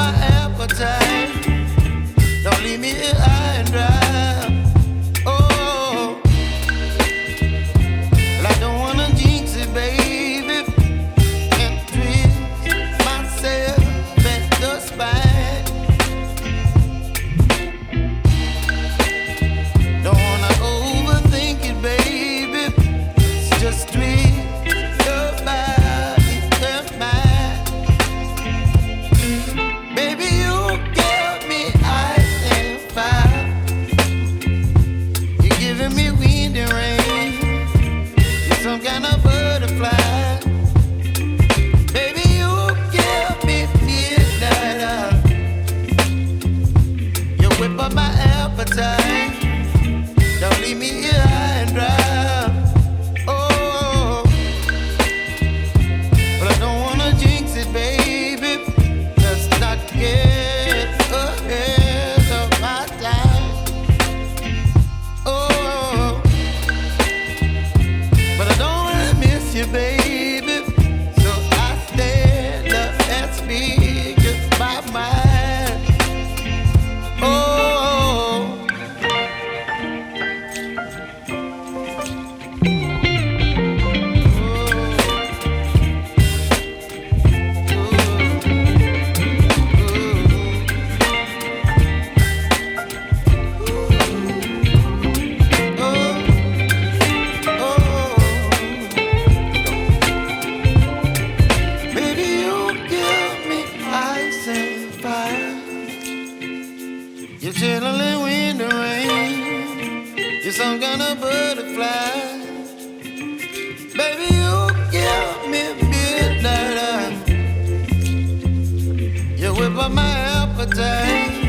my appetite. Don't leave me here high and dry. Oh, well, I don't wanna jinx it, baby, and twist myself at the spine. Don't wanna overthink it, baby. It's just twist your body and mine. Baby, you give me ice and fire. You're giving me wind and rain. You're some kind of butterfly. Baby, you give me midnight. You whip up my appetite. Don't leave me here high and dry. Oh, but I don't wanna jinx it, baby. Let's not get ahead of my time. Oh, but I don't wanna miss you, baby. So I stand up and speak just my mind. Oh. Baby, you give me ice and fire. You're chilling wind and rain. You're some kind of butterfly. Baby, you give me midnight. You whip up my appetite.